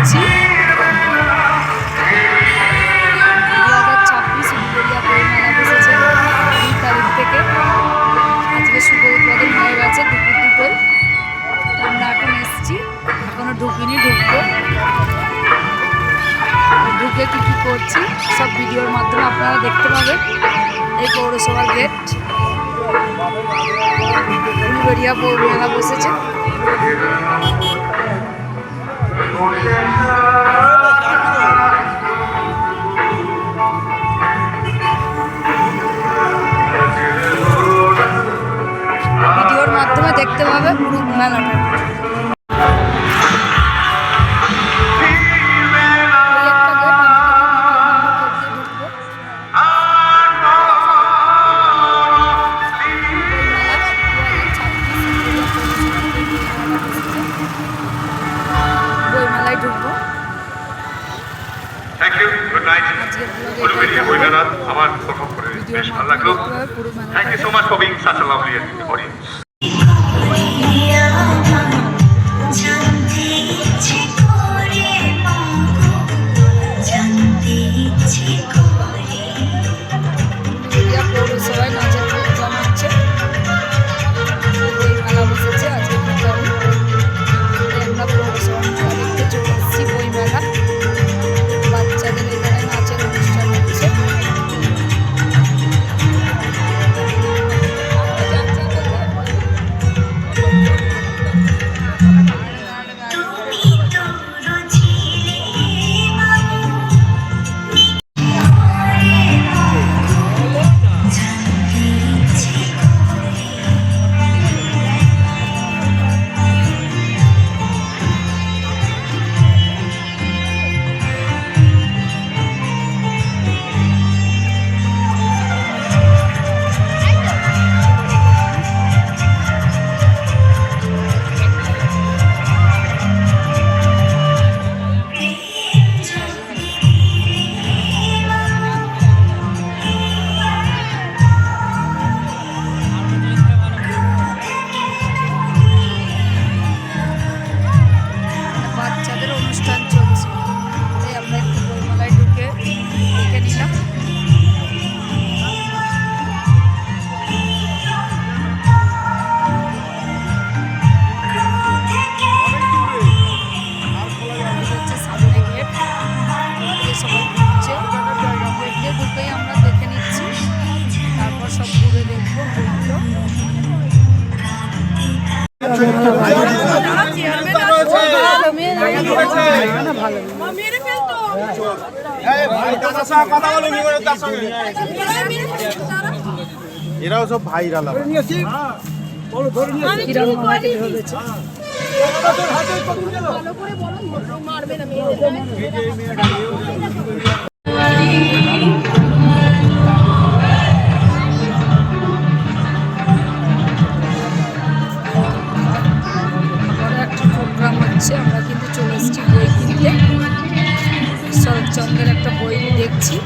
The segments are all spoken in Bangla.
করছি। 2026 উলুবেড়িয়া বইমেলা বসেছে 2 তারিখ থেকে। আজকে শুভ উদ্বোধন হয়ে গেছে দুপুর 2টোয়। আমরা এখন এসছি, এখনো ঢুকিনি, ঢুকবো। ঢুকে কি করছি সব ভিডিওর মাধ্যমে আপনারা দেখতে পাবেন। এই পৌরসভার গেট, উলুবেড়িয়া বইমেলা বসেছে। ভিডিওর মাধ্যমে দেখতে পাবে পুরো মেলাটা। বইমেলায় ঢুকবো। Thank you, good night. Uluberia বইমেলা আমার পারফর্ম করে বেশ ভালো লাগলো। Thank you so much for being such a lovely audience. পৌরসভায় নাচের প্রোগ্রাম হচ্ছে, বইমেলা বসেছে আজকে। আমরা পৌরসভা দেখতে চলে এসেছি বইমেলা। বাচ্চাদের এখানে নাচের অনুষ্ঠান হচ্ছে। বাচ্চাদের অনুষ্ঠান চলছে, তাই আমরা একটু বইমেলায় ঢুকে দেখে নিলাম। হচ্ছে সামনে গেট, সবাই ঢুকছে। গেট দিয়ে ঢুকেই আমরা দেখে নিচ্ছি, তারপর সব ঘুরে দেখবো বইগুলো। এরাও সব ভাইরাল। আমরা কিন্তু চলে এসেছি বই কিনতে। শরৎচন্দ্রের একটা বই দেখছি,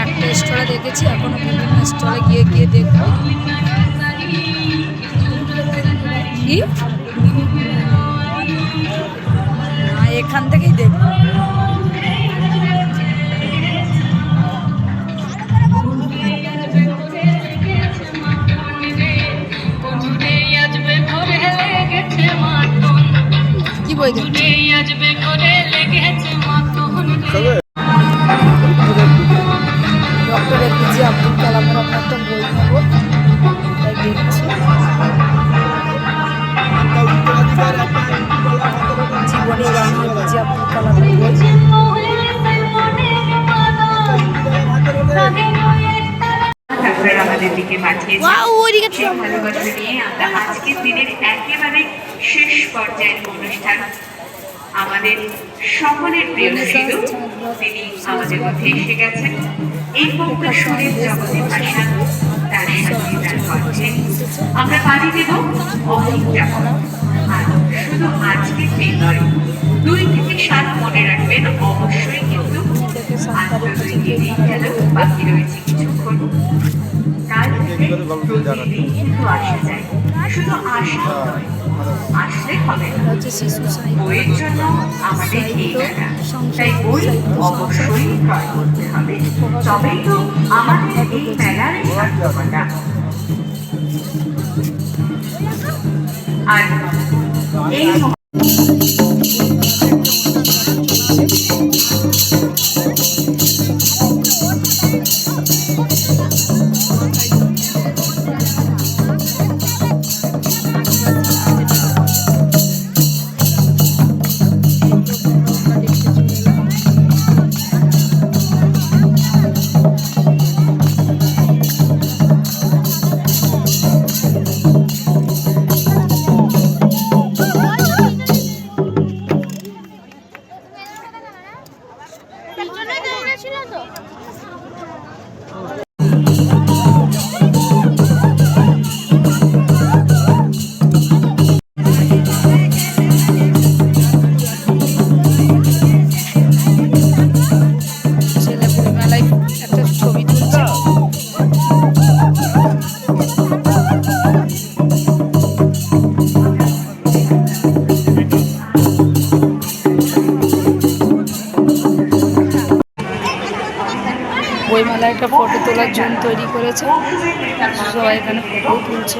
একটা স্টলে দেখেছি, এখনো বিভিন্ন স্টলে গিয়ে দেখবো। কি না, এখান থেকেই দেখবো। কি বই দেখছি? ডক্টর এপিজে আব্দুল কালামের আমরা একটা বই নেব, তাই দেখছি। জীবনী রানী এপিজে আব্দুল কালামের বই। আপনারা আমাদের দিকে পাঠিয়েছেন। সেই ভালোবাসা নিয়ে আমরা আজকের দিনের একেবারে শেষ পর্যায়ের অনুষ্ঠান, আমাদের সকলের প্রিয় শিল্পী তিনি আমাদের মধ্যে এসে গেছেন। এই মুক্ত সুরের জগতে ভাষা তার সাথে তার কণ্ঠে আমরা পাড়ি দেব অনেকটা। আর শুধু আজকের দিন নয়, 2 থেকে 7 মনে রাখবেন অবশ্যই। কিন্তু আজকে 2 দিন গেল, বাকি রয়েছে কিছুক্ষণ। সকাল থেকে প্রতিদিন কিন্তু আসা যায়, শুধু আসা নয়, আসলে হবে না। হচ্ছে শিশু সাহিত্য বইয়ের জন্য আমাদের এই মেলা, তাই বই অবশ্যই ক্রয় করতে হবে, তবেই তো আমাদের এই মেলার সার্থকতা। আর এই ছেলে বইমেলায় একটা ছবি তুলছে। বইমেলায় একটা ফটো তোলার জোন তৈরি করেছে, সবাই এখানে ফটো তুলছে।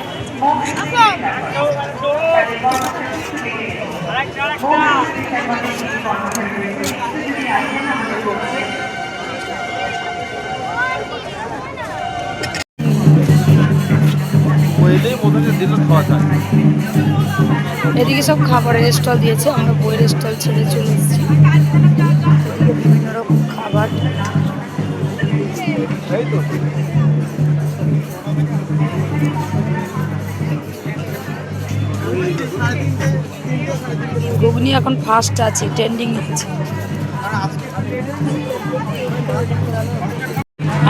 এদিকে সব খাবারের স্টল দিয়েছে, আমরা বইয়ের স্টল ছেড়ে চলে এসেছি। এদিকে বিভিন্ন রকম খাবার, ঘুগনি এখন ফার্স্ট আছে, ট্রেন্ডিং হচ্ছে।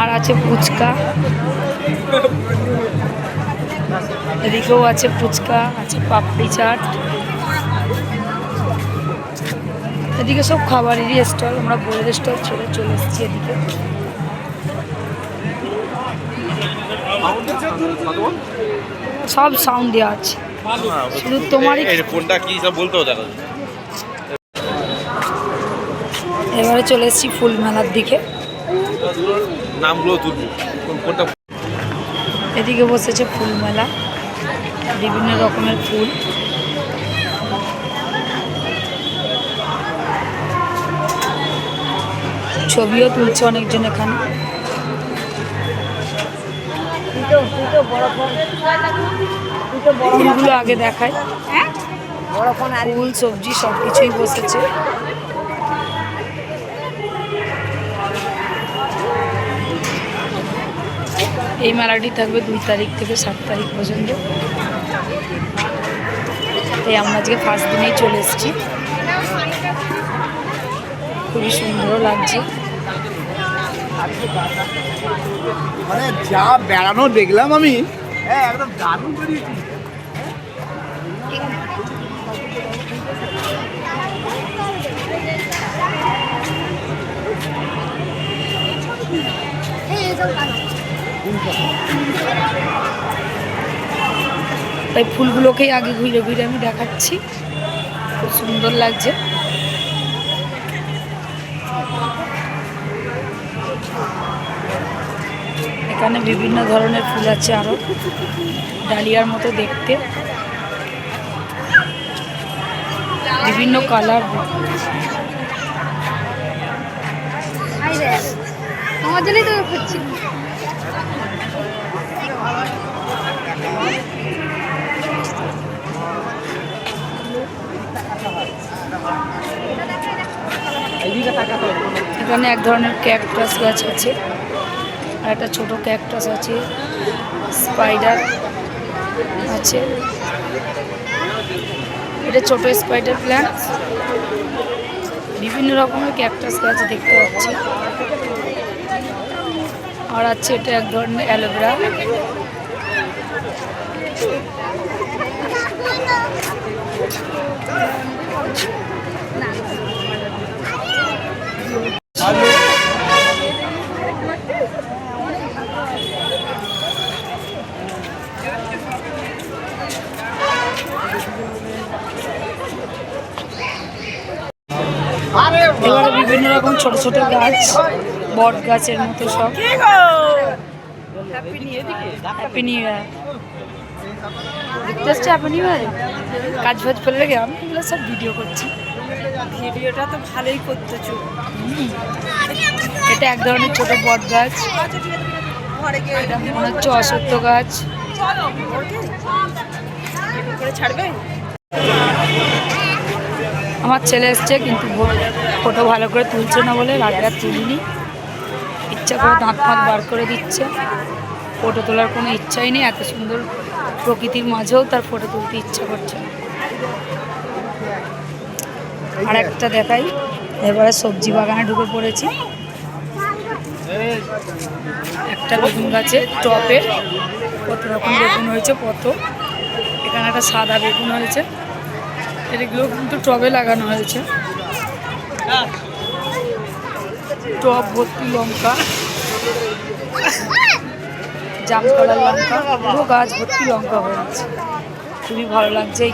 আর আছে ফুচকা, এদিকেও আছে ফুচকা, আছে পাপড়ি চাট, এদিকে সব খাবারেরই স্টল। আমরা বইয়ের স্টল ছেড়ে চলে এসেছি এদিকে। সব সাউন্ড দেওয়া আছে, শুধু তোমারই কোনটা কি সব বলতে হবে দেখো। এবারে চলে এসেছি ফুল মেলার দিকে। নামগুলো তুলবো কোনটা। এদিকে বসেছে ফুল মেলা, বিভিন্ন রকমের ফুল। ছবিও তুলছে অনেকজন এখানে। ফুলগুলো আগে দেখায়, ফুল সবজি সব কিছুই বসেছে। এই মেলাটি থাকবে 2 তারিখ থেকে 7 তারিখ পর্যন্ত। তাই আমরা আজকে ফার্স্ট দিনেই চলে এসেছি, খুবই সুন্দরও লাগছে। মানে যা বেড়ানো দেখলাম আমি, হ্যাঁ একদম দারুণ বেরিয়েছি। তাই ফুলগুলোকেই আগে ঘুরে ঘুরে আমি দেখাচ্ছি, খুব সুন্দর লাগছে। এখানে বিভিন্ন ধরনের ফুল আছে, আরো ডালিয়ার মতো দেখতে, বিভিন্ন কালার। আমার জন্যই তো খুঁজছি। এখানে এক ধরনের ক্যাকটাস গাছ আছে, আর একটা ছোট ক্যাকটাস আছে, স্পাইডার আছে, এটা ছোট স্পাইডার প্ল্যান্ট। বিভিন্ন রকমের ক্যাকটাস গাছ দেখতে পাচ্ছি। আর আছে এটা এক ধরনের অ্যালোভেরা। এবারে বিভিন্ন রকম ছোট ছোট গাছ, বট গাছের মতো সব। হ্যাপি নিউ ইয়ার দেখতে এসছি, হ্যাপি নিউ ইয়ারে কাজ ফাজ ফেলে রেখে আমি এগুলো সব ভিডিও করছি। ভিডিওটা তো ভালোই করতেছো। এটা এক ধরনের ছোট বট গাছ, এটা মনে হচ্ছে অশ্বত্থ গাছ। ছাড়বে আমার ছেলে এসছে কিন্তু ফটো ভালো করে তুলছে না বলে রাত তুলিনি, ইচ্ছা করে দাঁত ফাঁত বার করে দিচ্ছে। ফটো তোলার কোনো ইচ্ছাই নেই, এত সুন্দর প্রকৃতির মাঝেও তার ফটো তুলতে ইচ্ছা করছে না। আর একটা দেখাই, এবারে সবজি বাগানে ঢুকে পড়েছি। একটা বেগুন গাছে টবে কত রকম বেগুন হয়েছে, কত এখানে একটা সাদা বেগুন হয়েছে, এগুলো কিন্তু টবে লাগানো হয়েছে। টব ভর্তি লঙ্কা, জাম কালার লঙ্কা, পুরো গাছ ভর্তি লঙ্কা হয়ে আছে। খুবই ভালো লাগছে এই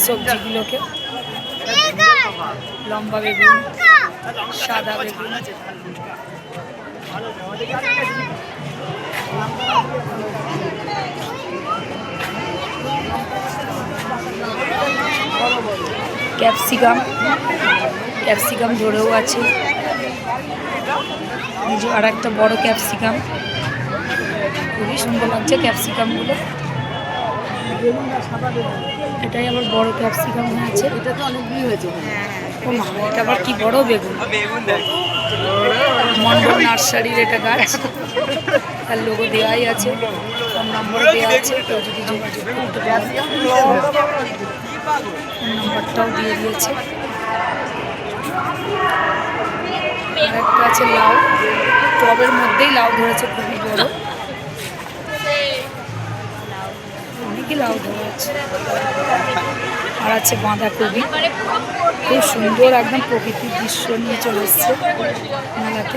সবজিগুলোকে। লম্বা বেগুন, সাদা বেগুন, ক্যাপসিকাম, ক্যাপসিকাম ধরেও আছে। আর একটা বড় ক্যাপসিকাম, খুবই সুন্দর লাগছে ক্যাপসিকামগুলো। এটাই আবার বড় ক্যাপসিকাম হয়েছে, এটা তো অনেকগুলি হয়েছে। ও মা, এটা আবার কি বড় বেগুন। মন্ডল নার্সারির এটা গাছ, তার লোগো দেওয়াই আছে, ফোন নম্বর দেওয়া আছে, কেউ যদি যোগাযোগ করতে পারে ফোন নম্বরটাও দিয়ে দিয়েছে। একটা আছে লাউ, টবের মধ্যেই লাউ ধরেছে, খুবই বড়, অনেকই লাউ ধরেছে। আর আছে বাঁধাকপি, খুব সুন্দর একদম প্রকৃতির দৃশ্য নিয়ে চলে এসছে মেলাতে।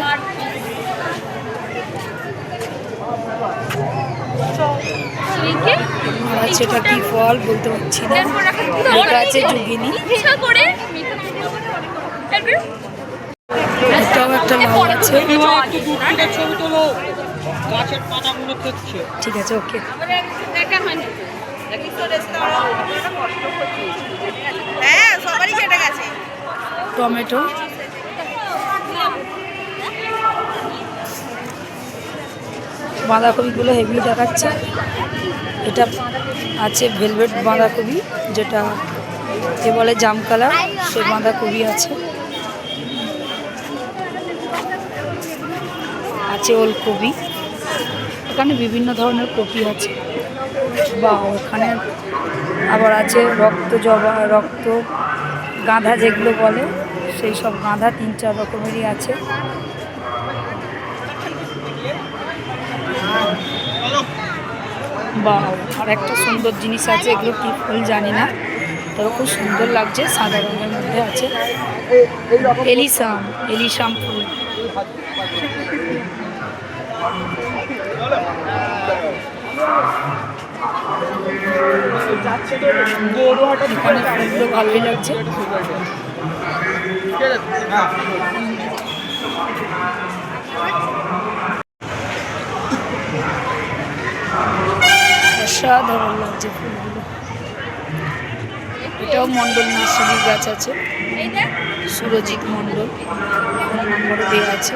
আর আছে এটা কি ফল বলতে পারছি না, এটা আছে যুগিনী, এটাও একটা লাউ আছে। ঠিক আছে, ওকে। টমেটো, বাঁধাকপিগুলো হেভি দেখাচ্ছে। এটা আছে ভেলভেট বাঁধাকপি, যেটা কে বলে জাম কালার, সে বাঁধাকপি আছে। আছে ওলকপি, এখানে বিভিন্ন ধরনের কপি আছে। বা ওখানে আবার আছে রক্ত জবা, রক্ত গাঁদা যেগুলো বলে, সেই সব গাঁদা 3-4 রকমেরই আছে। বা আর একটা সুন্দর জিনিস আছে, এগুলো কি ফুল জানি না, তবে খুব সুন্দর লাগছে, সাদা রঙের মধ্যে আছে। এলিসাম, এলিসাম ফুল। এখানে ফুলগুলো ভালোই লাগছে। অসাধারণ লাগছে ফুলগুলো। এটাও মন্ডল নার্সারির গাছ আছে, সুরজিৎ মন্ডল, ফোন নম্বর দেওয়া আছে।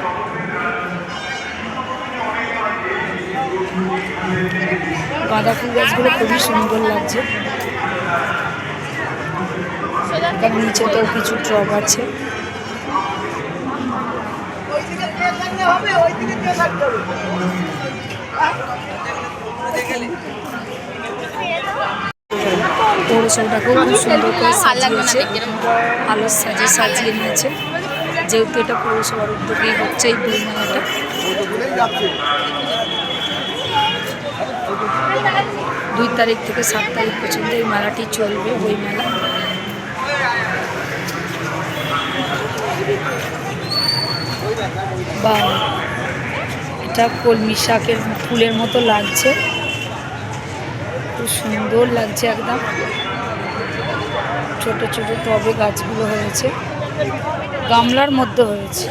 গাঁদা ফুল গাছগুলো খুবই সুন্দর লাগছে। তার নিচেতেও কিছু টব আছে। পৌরসভাটাকেও খুব সুন্দর করে সাজিয়েছে, আলোর সাজিয়ে নিয়েছে। যেহেতু এটা পৌরসভার উদ্যোগেই হচ্ছে এই বই মেলাটা। 2 তারিখ থেকে 7 তারিখ পর্যন্ত এই মেলাটি চলবে, বই মেলা। বা এটা কলমি শাকের ফুলের মতো লাগছে, খুব সুন্দর লাগছে একদম। ছোট ছোট টবে গাছগুলো হয়েছে। গামলার মধ্যে হয়েছে।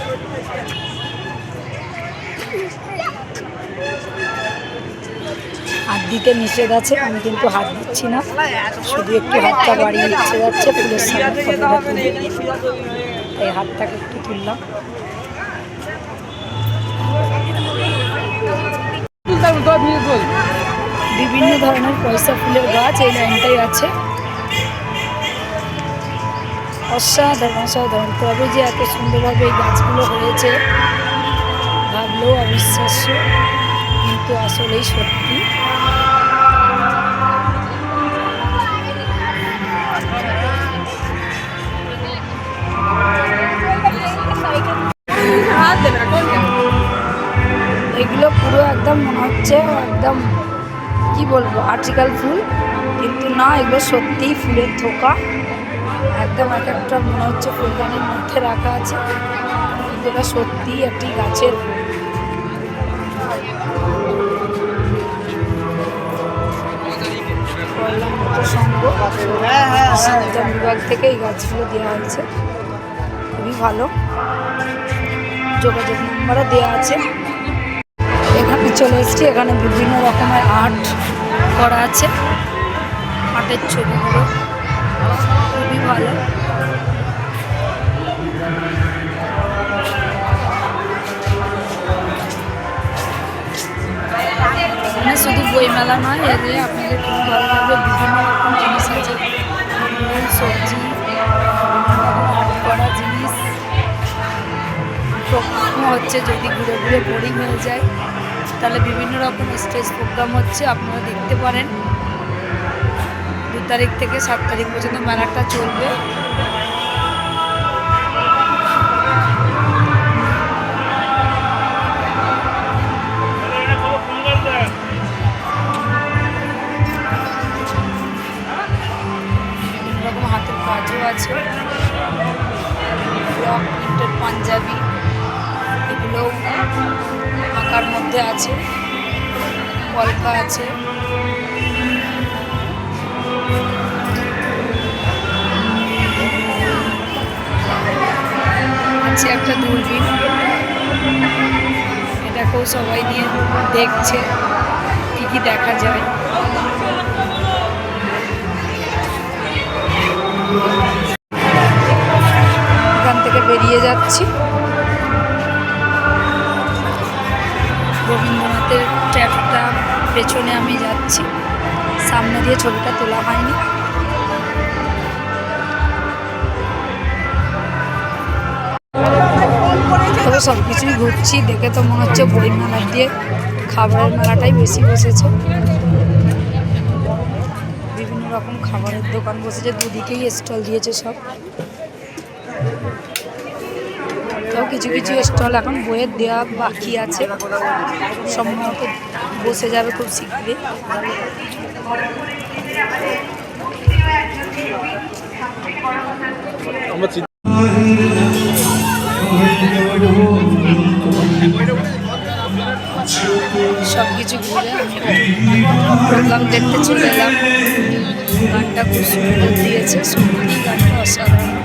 হাত দিতে নিষেধ আছে, আমি কিন্তু হাত দিচ্ছি না, শুধু একটু হাতটা বাড়িয়ে ইচ্ছে যাচ্ছে ফুলের সামনে ফটোটা তুলে, তাই হাতটাকে একটু তুললাম। বিভিন্ন ধরনের পয়সা ফুলের গাছ এই লাইনটাই আছে। অসাধারণ অসাধারণ, তবে যে এত সুন্দরভাবে এই গাছগুলো হয়েছে ভাবলেও অবিশ্বাস্য, কিন্তু আসলেই সত্যি। এগুলো পুরো একদম মনে হচ্ছে একদম কি বলবো আর্টিফিশিয়াল ফুল, কিন্তু না, এগুলো সত্যিই ফুলের থোকা। একদম এক একটা মনে হচ্ছে ফুলদানির মধ্যে রাখা আছে, কিন্তু এটা সত্যিই একটি গাছের ফুল। সংঘ বিভাগ থেকে এই গাছগুলো দেওয়া হয়েছে, খুবই ভালো। যোগাযোগ নাম্বারও দেওয়া আছে। এখানে চলে এসেছি, এখানে বিভিন্ন রকমের আর্ট করা আছে, আর্টের ছবিগুলো খুবই ভালো। এখানে শুধু বইমেলা নয়, এলে আপনাদের খুব ভালো লাগবে, বিভিন্ন রকম জিনিস আছে, সবজি, আর্ট করা জিনিস। প্রোগ্রামও হচ্ছে, যদি ঘুরে ঘুরে বোরিং হয়ে যায় তাহলে বিভিন্ন রকম স্টেজ প্রোগ্রাম হচ্ছে, আপনারা দেখতে পারেন। 2 তারিখ থেকে 7 তারিখ পর্যন্ত মেলাটা চলবে। বিভিন্ন রকম হাতের কাজও আছে, ব্লক প্রিন্টের পাঞ্জাবি, এগুলোও আঁকার মধ্যে আছে, কলকা আছে, আছে একটা দূরবীন, এটাকেও সবাই নিয়ে দেখছে কি কি দেখা যায়। এখান থেকে বেরিয়ে যাচ্ছি, রবীন্দ্রনাথের ট্যাপটা পেছনে আমি যাচ্ছি, সামনে দিয়ে ছবিটা তোলা হয়নি। তবে সব কিছুই ঘুরছি, দেখে তো মনে হচ্ছে বই মেলার দিয়ে খাবারের মেলাটাই বেশি বসেছে। বিভিন্ন রকম খাবারের দোকান বসেছে, দুদিকেই স্টল দিয়েছে সব। তাও কিছু কিছু স্টল এখন বইয়ের দেওয়া বাকি আছে, সম্ভবত বসে যাবে খুব শীঘ্রই। সব কিছু ঘুরে প্রোগ্রাম দেখতে চলে এলাম। গানটা খুব সুন্দর দিয়েছে, সত্যি গানটা অসাধারণ।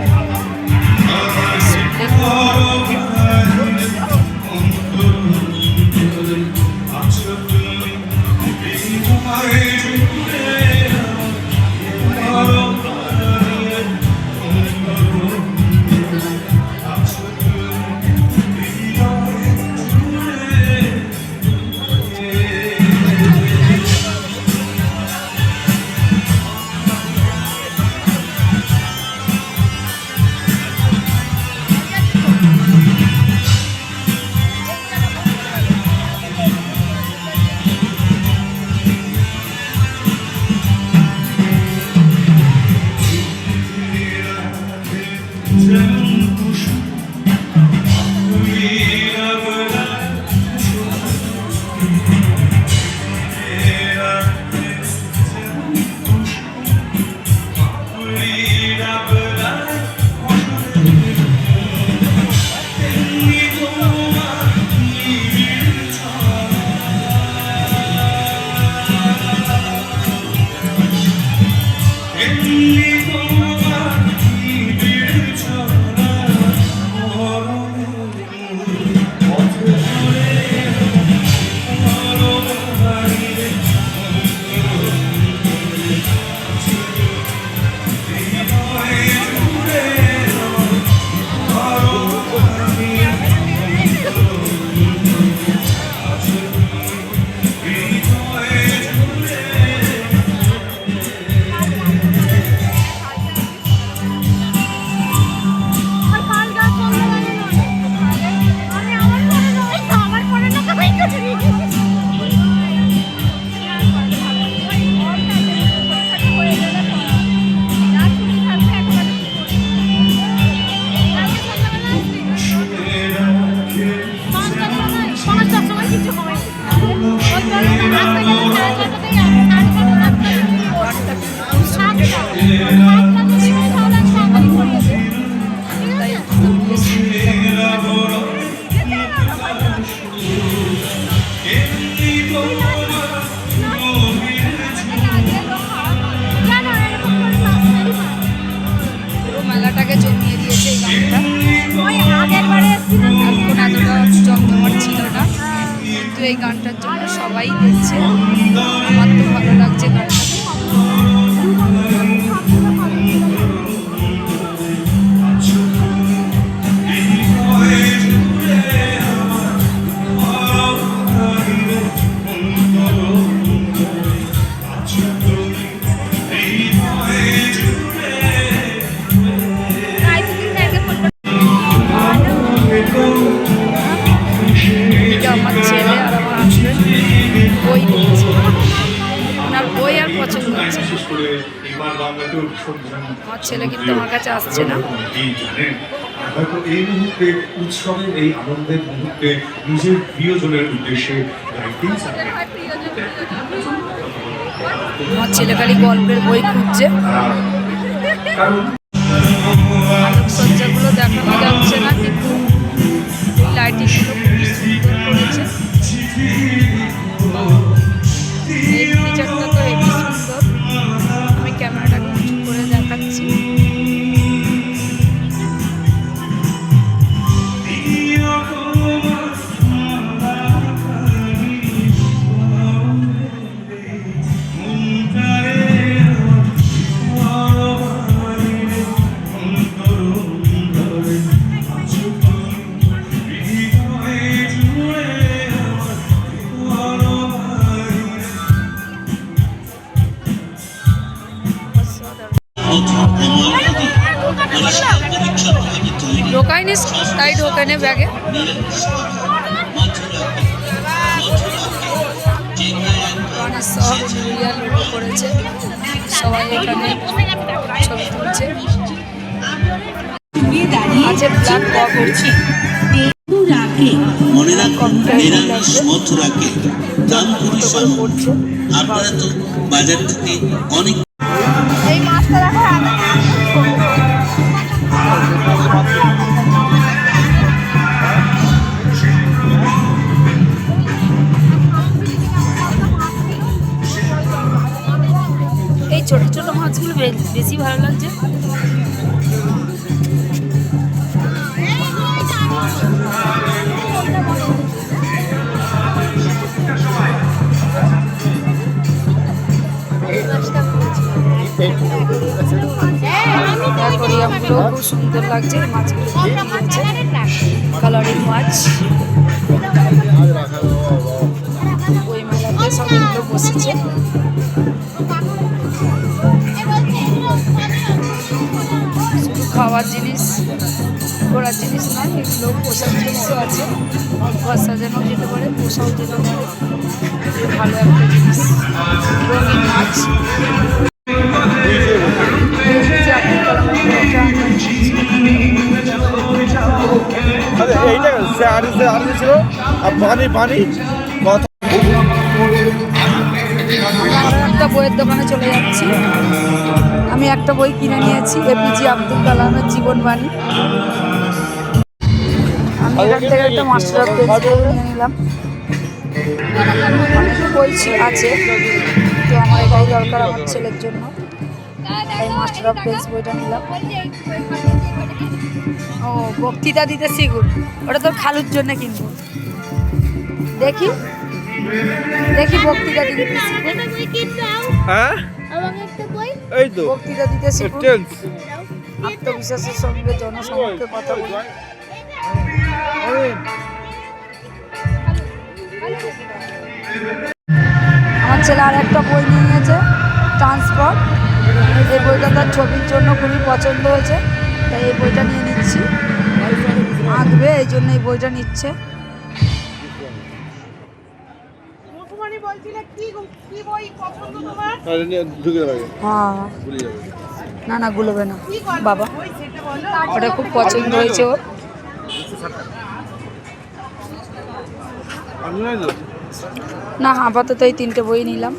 এই গানটার জন্য সবাই দেখছে, আমার তো ভালো লাগছে গানটা। আমার ছেলে আর আমার হাজবেন্ড বই দেখছে, ওনার বই আর পছন্দ হচ্ছে না। আমার ছেলে কিন্তু আমার কাছে আসছে না। হয়তো এই মুহূর্তে উৎসবের এই আনন্দের মুহূর্তে নিজের প্রিয়জনের উদ্দেশ্যে গাইতেই চান। আমার ছেলে খালি গল্পের বই খুঁজছে। আলোকসজ্জাগুলো দেখানো যাচ্ছে না, কিন্তু লাইটিংগুলো খুব সুন্দর করেছে। এই ফিচারটা তো হেবি সুন্দর, আমি ক্যামেরাটাকে উঁচু করে দেখাচ্ছি। ঢোকায়নি, তাই ঢোকানে ব্যাগে। সব ইন্ডিয়া লোগো করেছে, সবাই এখানে ছবি তুলছে। আছে ব্ল্যাক করছি মনে রাখুন নিরামিষ মথুরাকে দাম পরিশ্রম আপনারা তো বাজার থেকে অনেক এই ছোট ছোট মাছগুলো বেশি ভালো লাগছে। অ্যাকোয়ারিয়ামগুলো খুব সুন্দর লাগছে, মাছগুলো কালারিং মাছ। ওই মেলাতে সবগুলো বসেছে। শুধু খাওয়ার জিনিস, ঘোরার জিনিস নয়, এগুলো পোশাক জিনিসও আছে। ঘর সাজানো যেতে পারে, পোষাও যেতে পারে। ভালো একটা জিনিস, রঙিন মাছ। একটা বইয়ের দোকানে চলে যাচ্ছি। আমি একটা বই কিনে নিয়েছি, এপিজে আব্দুল কালামের জীবনবাণী। আমি এখান থেকে একটা মাস্টার অফ পেজ নিয়ে নিলাম। অনেক বই আছে, তো আমার এটাই দরকার আমার ছেলের জন্য, তাই মাস্টার অফ পেজ বইটা নিলাম। ও বক্তৃতা দিতে শিখুন, ওটা তোর খালুর জন্য কিনবো। দেখি দেখি বক্তৃতা দিতে শিখুন। হ্যাঁ এই তো বক্তৃতা দিতে শিখুন, আত্মবিশ্বাসের সঙ্গে জনসম্মুখে কথা বলুন। আমার ছেলে আর একটা বই নিয়ে নিয়েছে, ট্রান্সপোর্ট। এই বইটা তার ছবির জন্য খুবই পছন্দ হয়েছে, তাই এই বইটা নিয়ে নিচ্ছি। আঁকবে, এই জন্য এই বইটা নিচ্ছে। হ্যাঁ, না না গুলোবে না বাবা, ওটা খুব পছন্দ হয়েছে ওর। না আপাতত এই 3টে বই নিলাম।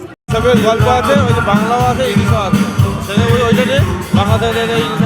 গল্প আছে, ওই যে বাংলাও আছে, ইংলিশও আছে। ওইটা বাংলা থেকে ইংলিশ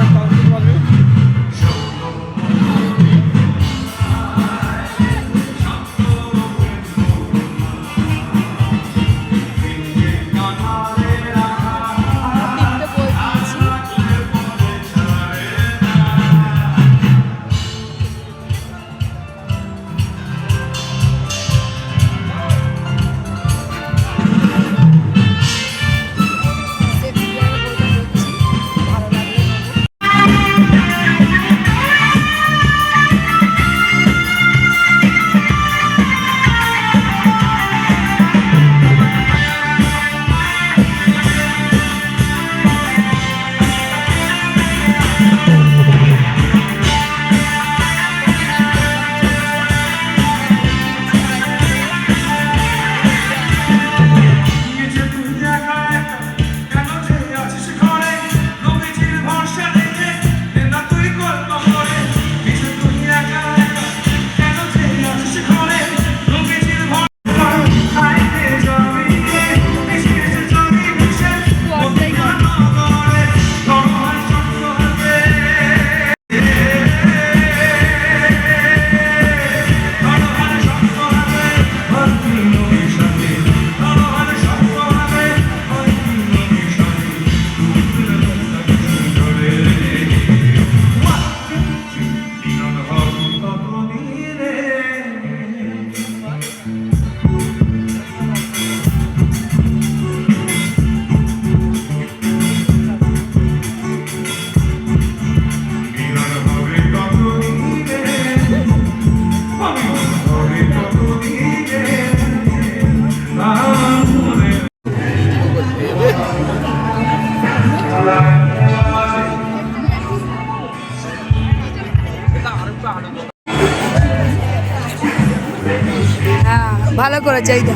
হ্যাঁ ভালো করেছে এইটা।